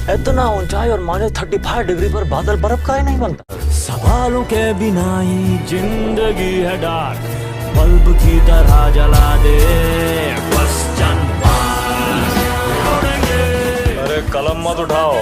इतना ऊंचाई और -35 डिग्री पर बादल बर्फ का ही नहीं बनता। सवालों के बिना ही जिंदगी है डार्क, बल्ब की तरह जला दे क्वेश्चन मार्क। अरे कलम मत उठाओ,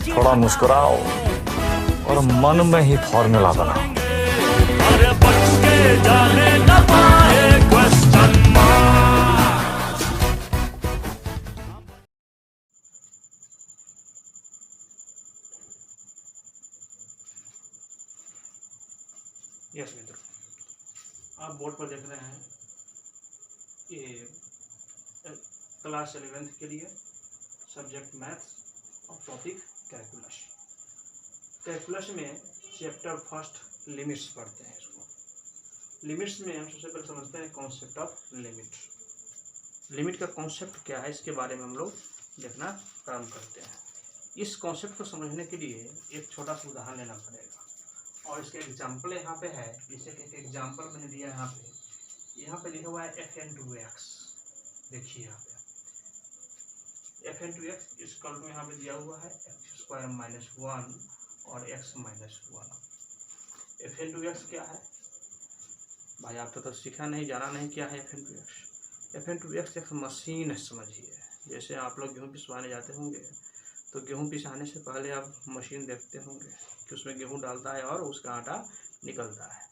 थोड़ा मुस्कुराओ और मन में ही फॉर्मूला बनाओ। अरे बच के जाने न पाए क्वेश्चन मार्क। यस मित्रों, आप बोर्ड पर देख रहे हैं ये क्लास 11th के लिए सब्जेक्ट मैथ्स और टॉपिक कैलकुलस। कैलकुलस में चैप्टर फर्स्ट लिमिट्स पढ़ते हैं। इसको लिमिट्स में हम सबसे पहले समझते हैं कॉन्सेप्ट ऑफ लिमिट। लिमिट का कॉन्सेप्ट क्या है, इसके बारे में हम लोग देखना प्रारंभ करते हैं। इस कॉन्सेप्ट को समझने के लिए एक छोटा सा उदाहरण लेना पड़ेगा और इसका एग्जाम्पल यहाँ पे है। जैसे कि एग्जाम्पल मैंने दिया यहाँ पे लिखा हुआ है f/x। देखिए यहाँ पे f/x इक्वल टू यहाँ पे दिया हुआ है x² - 1 और x - 1। f/x क्या है भाई, आप तो सीखा नहीं, जाना नहीं क्या है f/x। f/x एक मशीन है, समझिए। जैसे आप लोग गेहूँ पिसवाने जाते होंगे तो गेहूँ पिसाने से पहले आप मशीन देखते होंगे कि उसमें गेहूँ डालता है और उसका आटा निकलता है।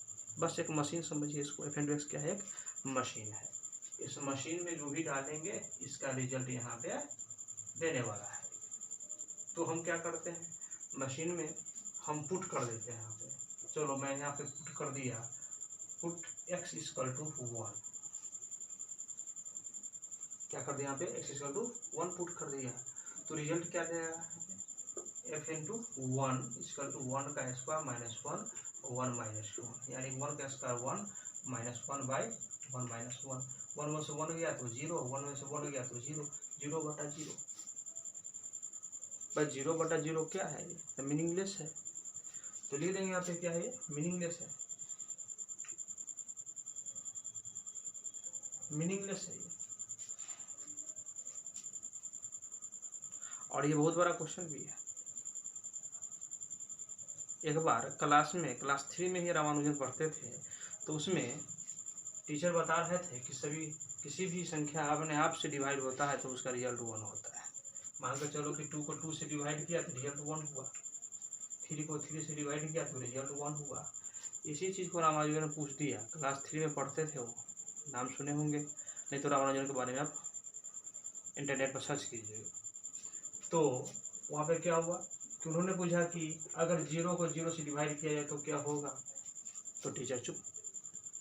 बस एक मशीन समझिए इसको। f/x क्या है, एक मशीन है। इस मशीन में जो भी डालेंगे इसका रिजल्ट यहाँ पे देने वाला है। तो हम क्या करते हैं, मशीन में हम पुट कर देते हैं यहाँ पे। चलो मैं यहाँ पे पुट कर दिया, पुट x = 1। क्या कर दिया यहाँ पे, x = 1 पुट कर दिया तो रिजल्ट क्या देगा, f/1 = 1 का स्क्वायर - 1 1 - 1, यानी 1 का स्क्वायर 1 - 1/1 - 1। 1 में से 1 गया तो 0, 1 में से 1 गया तो 0, 0/0। बस 0/0 क्या है, ये मीनिंगलेस है। तो लिख देंगे यहाँ पे क्या है, मीनिंगलेस है। मीनिंगलेस है ये। और ये बहुत बड़ा क्वेश्चन भी है। एक बार क्लास 3 में ही रामानुजन पढ़ते थे, तो उसमें टीचर बता रहे थे कि किसी भी संख्या अपने आप से डिवाइड होता है तो उसका रिजल्ट 1 होता है। मान कर चलो कि 2 को 2 से डिवाइड किया तो रिजल्ट 1 हुआ, 3 को 3 से डिवाइड किया तो रिजल्ट 1 हुआ। इसी चीज़ को रामानुजन ने पूछ दिया। क्लास 3 में पढ़ते थे, वो नाम सुने होंगे, नहीं तो रामानुजन के बारे में आप इंटरनेट पर सर्च कीजिएगा। तो वहाँ पे क्या हुआ कि उन्होंने पूछा कि अगर 0 को 0 से डिवाइड किया जाए तो क्या होगा। तो टीचर चुप,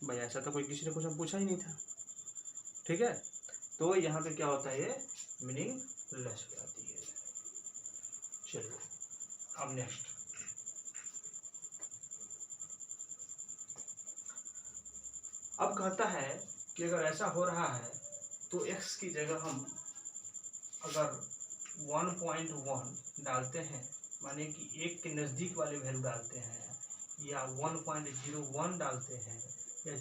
भाई ऐसा तो कोई किसी ने क्वेश्चन पूछा ही नहीं था। ठीक है, तो यहाँ पे क्या होता है, ये मीनिंगलेस हो जाती है। चलिए अब नेक्स्ट, अब कहता है कि अगर ऐसा हो रहा है तो x की जगह हम अगर 1.1 डालते हैं, माने कि 1 के नज़दीक वाले वैल्यू डालते हैं, या 1.01 डालते हैं, या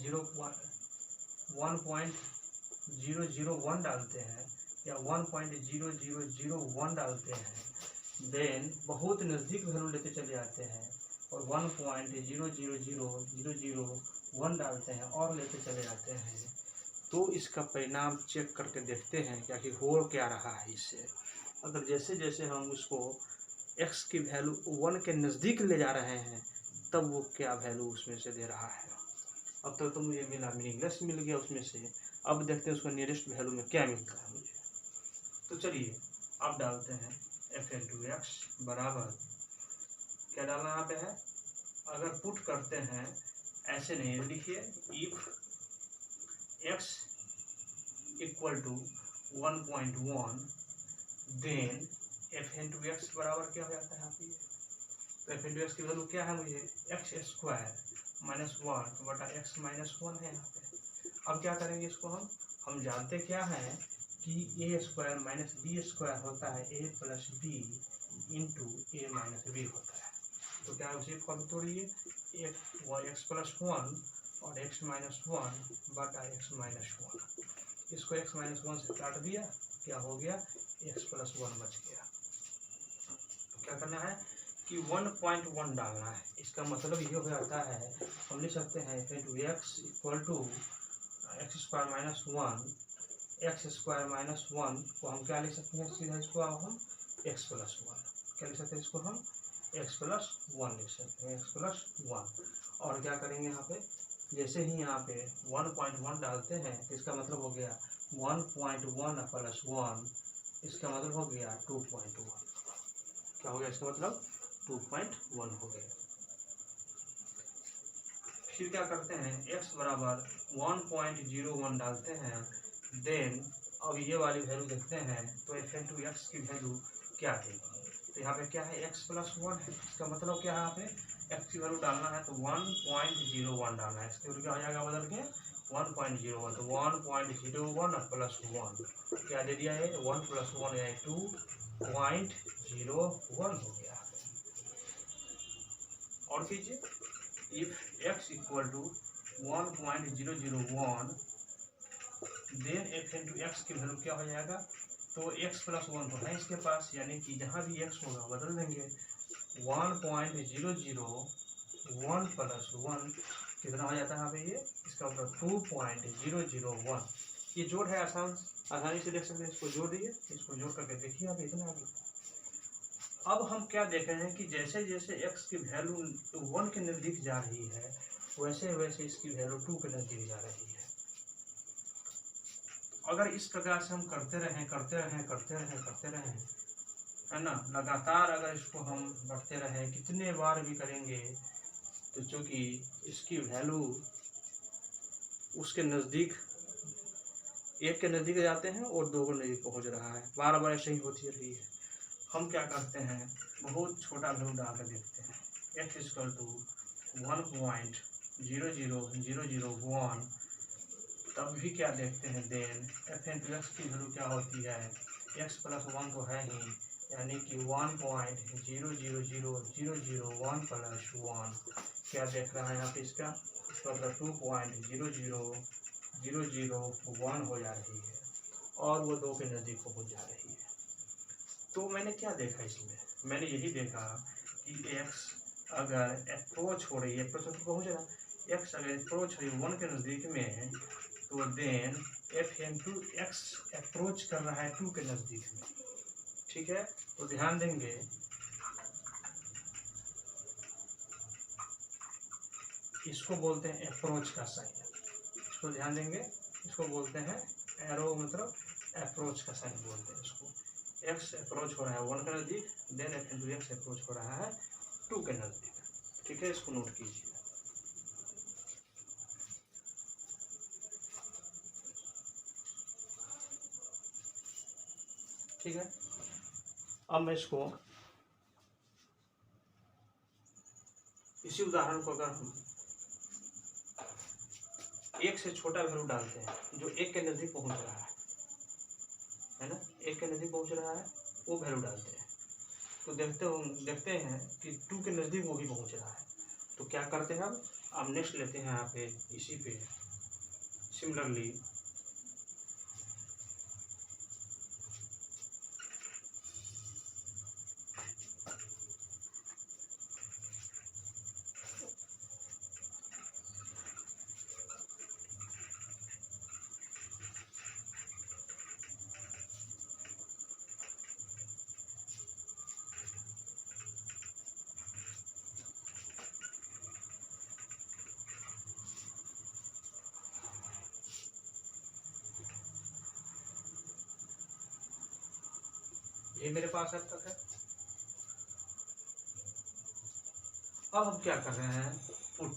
1.001 डालते हैं, या 1.0001 डालते हैं, देन बहुत नज़दीक वैल्यू लेते चले जाते हैं और 1.000001 डालते हैं और लेते चले जाते हैं, तो इसका परिणाम चेक करके देखते हैं क्या कि हो क्या रहा है इससे। अगर जैसे जैसे हम उसको x की वैल्यू 1 के नज़दीक ले जा रहे हैं तब वो क्या वैल्यू उसमें से दे रहा है। अब तक तो मुझे मिला, मीनिंगलेस मिल गया उसमें से। अब देखते हैं उसका नियरेस्ट वैल्यू में क्या मिलता है मुझे। तो चलिए अब डालते हैं f/x बराबर, क्या डालना यहाँ पे है, अगर पुट करते हैं ऐसे नहीं लिखिए, इफ x = 1.1 देन f/x बराबर क्या हो जाता है यहाँ पे। तो f/x की वैल्यू क्या है मुझे, x² - 1 बटा x - 1 है यहाँ पे। अब क्या करेंगे इसको, हम जानते क्या हैं कि a² - b² होता है a + b × a - b होता है। तो क्या उसी फॉर्म तोड़िए, x + 1 और x - 1 बटा x - 1। इसको x - 1 से काट दिया, क्या हो गया, x + 1 बच गया। क्या करना है कि 1.1 डालना है। इसका मतलब ये हो जाता है, हम लिख सकते हैं x equal to x square minus 1 को हम क्या लिख सकते हैं, सीधा इसको हम x प्लस 1 क्या लिख सकते हैं, इसको हम x प्लस 1 लिख सकते हैं, x प्लस 1। और क्या करेंगे यहाँ पे, जैसे ही यहाँ पे 1.1 डालते हैं इसका मतलब हो गया 1.1 प्लस 1, इसका मतलब हो गया 2.1। क्या हो गया इसका मतलब 2.1 हो गया। फिर क्या करते हैं, x बराबर 1.01 डालते हैं, देन अब ये वाली वैल्यू देखते हैं तो f इंटू एक्स की वैल्यू क्या देगी। तो यहाँ पे क्या है, x प्लस 1 है, इसका मतलब क्या है, यहाँ पे x की वैल्यू डालना है तो 1.01 डालना है। इसकी वैल्यू क्या हो जाएगा बदल के 1.01, तो 1.01 प्लस 1 क्या दे दिया है, 1 प्लस 1 है 2.01 हो गया। और कीजिए, if x equal to 1.001 then f into x की वैल्यू क्या हो जाएगा, तो x प्लस 1 तो है इसके पास, यानी कि जहाँ भी x होगा बदल देंगे। 1.001 प्लस 1 कितना हो जाता है यहाँ पे, ये इसका मतलब 2.001। ये जोड़ है, आसानी से देख सकते हैं, इसको जोड़ दिए, इसको जोड़ करके देखिए आप इतना आगे। अब हम क्या देख रहे हैं कि जैसे जैसे x की वैल्यू 1 के नज़दीक जा रही है वैसे वैसे इसकी वैल्यू 2 के नज़दीक जा रही है। अगर इस प्रकार से हम करते रहें है ना, लगातार अगर इसको हम बढ़ते रहें, कितने बार भी करेंगे तो चूँकि इसकी वैल्यू उसके नज़दीक, 1 के नज़दीक जाते हैं और 2 के नज़दीक पहुंच रहा है, बार बार ऐसे ही होती रही है। हम क्या करते हैं, बहुत छोटा वैल्यू डाल कर देखते हैं, x इक्वल टू 1.00001, तब भी क्या देखते हैं, देन f इंटू एक्स की वैल्यू क्या होती है, x प्लस 1 तो है ही, यानी कि 1.00001 प्लस 1 क्या देख रहा है यहाँ पे, इसका मतलब 2.00001 हो जा रही है और वो 2 के नज़दीक पहुँच जा रही है। तो मैंने क्या देखा इसमें, मैंने यही देखा कि x अगर अप्रोच हो रही है, अप्रोच पहुँच रहा, x अगर अप्रोच हो रही है 1 के नज़दीक में, तो then f into x approach कर रहा है 2 के नज़दीक में। ठीक है, तो ध्यान देंगे, इसको बोलते हैं अप्रोच का साइन, इसको ध्यान देंगे, इसको बोलते हैं एरो, मतलब अप्रोच का साइन बोलते हैं इसको। x अप्रोच हो रहा है 1 के नज़दीक, then f into x approach हो रहा है 2 के नज़दीक। ठीक है, इसको नोट कीजिए। ठीक है, अब मैं इसको, इसी उदाहरण को अगर हम 1 से छोटा वैल्यू डालते हैं जो 1 के नज़दीक पहुंच रहा है ना, 1 के नज़दीक पहुंच रहा है, वो वैल्यू डालते हैं तो देखते हैं कि 2 के नज़दीक वो भी पहुंच रहा है। तो क्या करते हैं, अब नेक्स्ट लेते हैं यहाँ पे, इसी पे सिमिलरली ये मेरे पास अब तक है। अब हम क्या कर रहे हैं, पुट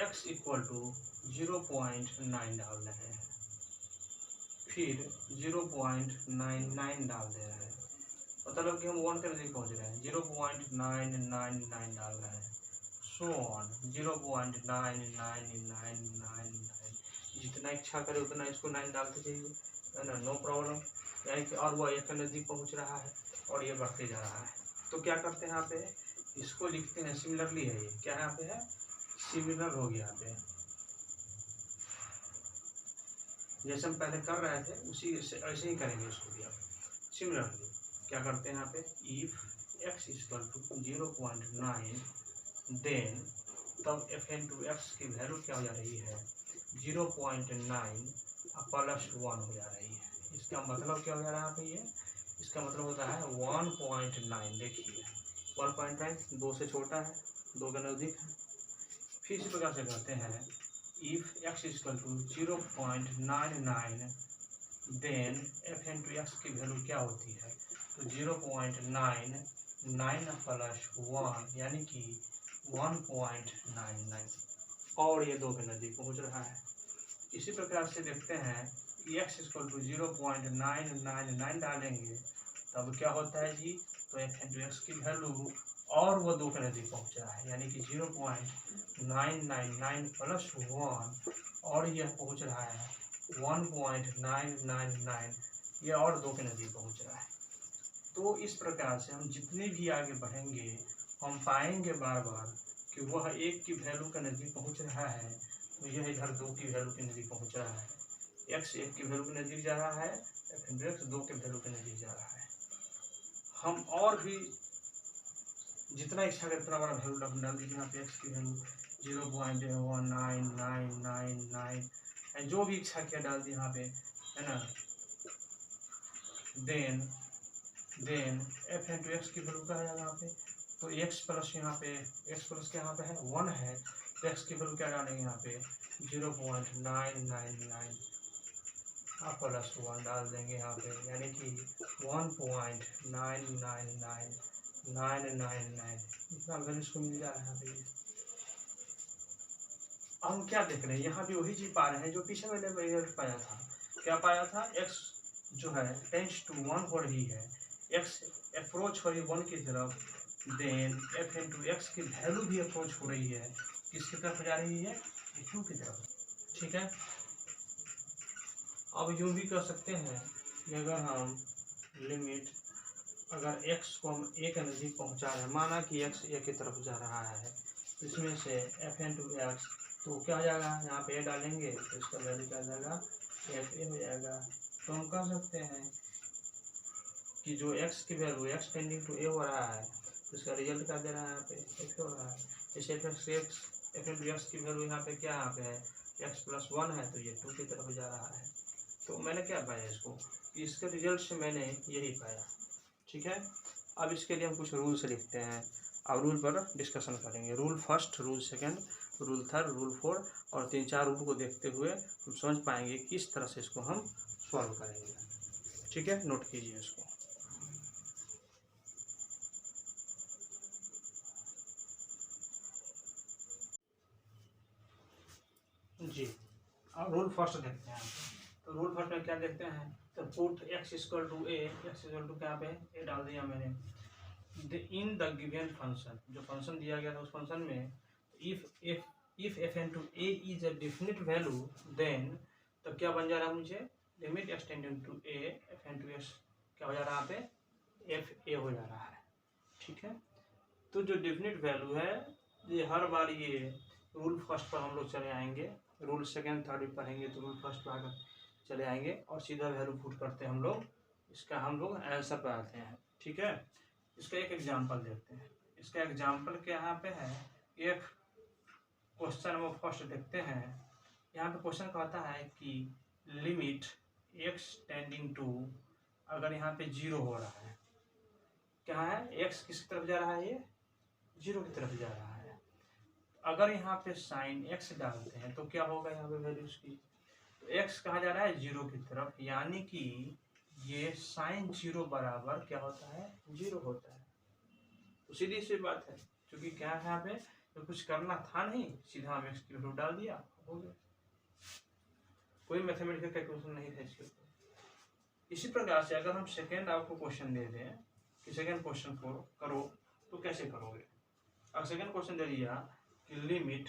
x इक्वल टू 0.9 डाल रहे हैं, फिर 0.99 डाल दे रहे हैं, मतलब कि हम 1 के नज़दीक पहुँच रहे हैं, 0.999 डाल रहे हैं, सो ऑन 0.99999, जितना इच्छा करे उतना इसको 9 डालते जाइए, है ना, नो प्रॉब्लम। यानी कि और वह 1 के नज़दीक पहुंच रहा है और ये बढ़ते जा रहा है। तो क्या करते हैं, यहाँ पे इसको लिखते हैं सिमिलरली है, ये क्या यहाँ पे है, सिमिलर हो गया। यहाँ पे जैसे हम पहले कर रहे थे उसी से ऐसे ही करेंगे इसको भी आप सिमिलरली। क्या करते हैं यहाँ पे, if x equal to 0.9 then तब fn/x की वैल्यू क्या हो जा रही है 0.9 प्लस 1 हो जा रही है। इसका मतलब क्या हो जा रहा है यहाँ पे, ये इसका मतलब होता है 1.9। देखिए 1.9 2 से छोटा है, 2 के नज़दीक है। फिर इसी प्रकार से कहते हैं if x equal to 0.99 then fn/x की वैल्यू क्या होती है, तो 0.99 प्लस 1 यानी कि 1.99 और ये 2 के नज़दीक पहुँच रहा है। इसी प्रकार से देखते हैं कि x इक्वल टू 0.999 डालेंगे तब क्या होता है जी, तो fn/x की वैल्यू और वो 2 के नज़दीक पहुँच रहा है यानी कि 0.999 प्लस 1 और यह पहुँच रहा है 1.999, ये और 2 के नज़दीक पहुँच रहा है। तो इस प्रकार से हम जितने भी आगे बढ़ेंगे हम पाएंगे बार बार कि वह 1 की वैल्यू के नज़दीक पहुँच रहा है, तो यह इधर 2 की वैल्यू के नज़दीक पहुँच रहा है। x 1 की वैल्यू के नज़दीक जा रहा है, fn/x 2 के वैल्यू के नज़दीक जा रहा है। हम और भी जितना इच्छा करें उतना बड़ा वैल्यू डाल दीजिए यहाँ पे, x की वैल्यू 0.19999 जो भी इच्छा किया डाल दी यहाँ पे, है ना। देन fn/x की वैल्यू क्या है यहाँ पे, तो x प्लस यहाँ पे x प्लस क्या यहाँ पे है 1 है, तो x की वैल्यू क्या डालेंगे यहाँ पे 0.999 प्लस 1 डाल देंगे यहाँ पे यानी कि 1.999999 इतना वैल्यू इसको मिल जा रहा है यहाँ पे। अब हम क्या देख रहे हैं, यहाँ भी वही चीज पा रहे हैं जो पीछे मैंने पाया था। क्या पाया था, x जो है टेंस टू 1 हो रही है, x अप्रोच हो रही है 1 की तरफ, देन fn/x की वैल्यू भी अप्रोच हो रही है, किसकी तरफ जा रही है 2 की तरफ। ठीक है, अब यूँ भी कर सकते हैं कि अगर हम लिमिट अगर x को हम a के नज़दीक पहुँचा रहे हैं, माना कि x a की तरफ जा रहा है, इसमें से fn/x तो क्या हो जाएगा, यहाँ पे a डालेंगे तो इसका वैल्यू क्या हो जाएगा fa हो जाएगा। तो हम कह सकते हैं कि जो x की value x tending to a हो रहा है तो इसका रिजल्ट क्या दे रहा है, यहाँ पे f हो रहा है। जैसे fn/x की वैल्यू यहाँ पे क्या यहाँ पे है x प्लस 1 है, तो ये 2 की तरफ जा रहा है। तो मैंने क्या पाया इसको, इसके रिजल्ट से मैंने यही पाया। ठीक है, अब इसके लिए हम कुछ रूल्स लिखते हैं और रूल पर डिस्कशन करेंगे। Rule first, rule second, rule third, rule fourth और 3-4 रूल को देखते हुए हम समझ पाएंगे किस तरह से इसको हम सॉल्व करेंगे। ठीक है, नोट कीजिए इसको। जी, अब रूल फर्स्ट देखते हैं। तो रूल फर्स्ट में क्या देखते हैं, तो put x equal to a, x equal to क्या पे a डाल दिया मैंने, इन द गिवन फंक्शन, जो फंक्शन दिया गया था उस फंक्शन में if fn/a is a definite value then, तब क्या बन जा रहा है मुझे, limit x tending to a fn/x क्या हो जा रहा है पे fa हो जा रहा है। ठीक है, तो जो डेफिनेट वैल्यू है ये हर बार ये रूल फर्स्ट पर हम लोग चले आएंगे, रूल सेकंड थर्ड भी पढ़ेंगे तो रूल फर्स्ट पर आकर चले आएंगे और सीधा वैल्यू पुट करते हैं हम लोग, इसका हम लोग आंसर पर आते हैं। ठीक है, इसका एक एग्जांपल देखते हैं। इसका एग्जांपल क्या यहाँ पे है, एक क्वेश्चन नंबर फर्स्ट देखते हैं। यहाँ पे क्वेश्चन कहता है कि लिमिट x टेंडिंग टू, अगर यहाँ पे 0 हो रहा है, क्या है x किस तरफ जा रहा है, ये 0 की तरफ जा रहा है। अगर यहाँ पे साइन x डालते हैं तो क्या होगा यहाँ पे वैल्यू इसकी, तो x कहाँ जा रहा है 0 की तरफ, यानी कि ये साइन 0 बराबर क्या होता है 0 होता है। तो सीधी सी बात है, क्योंकि क्या है यहाँ पे तो कुछ करना था नहीं, सीधा हम x की वैल्यू डाल दिया, हो गया, कोई मैथमेटिकल कैलकुलेशन नहीं था इसके ऊपर। इसी प्रकार से अगर हम सेकेंड आपको क्वेश्चन दे दें कि सेकेंड क्वेश्चन को करो तो कैसे करोगे। अब सेकेंड क्वेश्चन दे दिया कि limit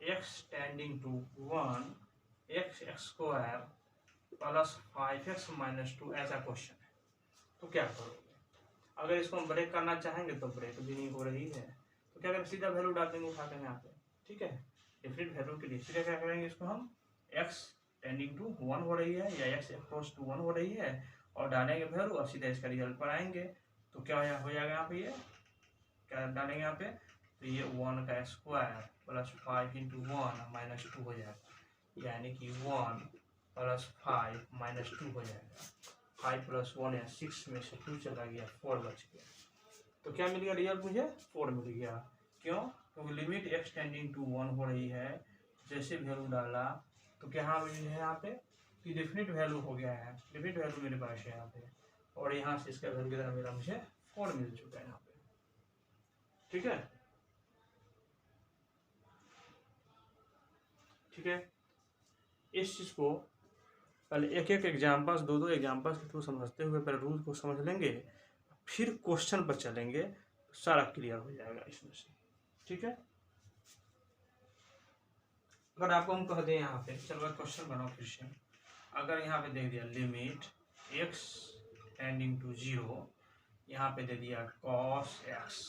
x tending to 1 x square plus 5x minus 2 ऐसा क्वेश्चन है, तो क्या करोगे। अगर इसको हम ब्रेक करना चाहेंगे तो ब्रेक भी नहीं हो रही है, तो क्या करें सीधा वैल्यू डाल देंगे उठा कर यहाँ पे। ठीक है, डिफरेंट वैल्यू के लिए सीधा क्या करेंगे, इसको हम x टेंडिंग टू 1 हो रही है या x अप्रोच टू 1 हो रही है और डालेंगे वैल्यू और सीधा इसका रिजल्ट पर आएंगे। तो क्या हो जाएगा यहाँ पे, ये क्या डालेंगे यहाँ पे, तो ये 1 का स्क्वायर प्लस 5 इंटू 1 माइनस 2 हो जाएगा, यानी कि 1 प्लस 5 माइनस 2 हो जाएगा। 5 प्लस 1 या 6 में से 2 चला गया, 4 बच गया। तो क्या मिल गया रिजल्ट मुझे, 4 मिल गया। क्यों, क्योंकि लिमिट x टेंडिंग टू 1 हो रही है। जैसे वैल्यू डाला तो क्या है यहाँ पे कि डेफिनेट वैल्यू हो गया है, डेफिनेट वैल्यू मेरे पास है यहाँ पे, और यहाँ से इसका वैल्यू कितना मिला मुझे, 4 मिल चुका है यहाँ पे। ठीक है, ठीक है। इस चीज़ को पहले एक एक एग्जाम्पल्स, दो एग्जाम्पल्स के थ्रू समझते हुए पहले रूल को समझ लेंगे, फिर क्वेश्चन पर चलेंगे, सारा क्लियर हो जाएगा इसमें से। ठीक है, अगर आपको हम कह दें यहाँ पे, चलो क्वेश्चन बनाओ फिर से। अगर यहाँ पे देख दिया लिमिट x टेंडिंग टू 0, यहाँ पे दे दिया cos x,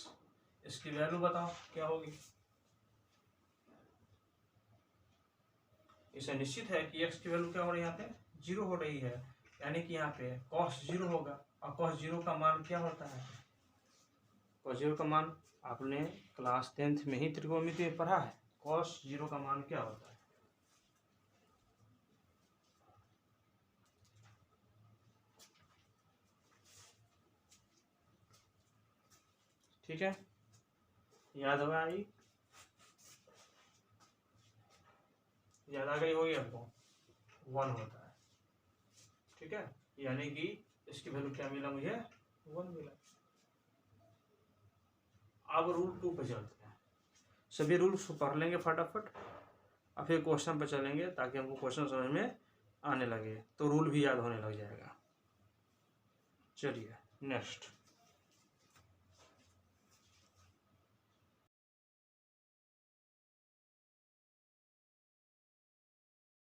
इसकी वैल्यू बताओ क्या होगी। इसे निश्चित है कि x की वैल्यू क्या हो रही है, यहाँ पे 0 हो रही है, यानी कि यहाँ पे cos 0 होगा। और cos 0 का मान क्या होता है, cos 0 का मान आपने क्लास 10th में ही त्रिकोणमिति में पढ़ा है। cos 0 का मान क्या होता है, ठीक है, याद होगा, आई याद आ गई होगी आपको, 1 होता है। ठीक है, यानी कि इसकी वैल्यू क्या मिला मुझे, 1 मिला। अब रूल 2 पे चलते हैं, सभी रूल्स को पढ़ लेंगे फटाफट और फिर क्वेश्चन पे चलेंगे, ताकि हमको क्वेश्चन समझ में आने लगे तो रूल भी याद होने लग जाएगा। चलिए नेक्स्ट।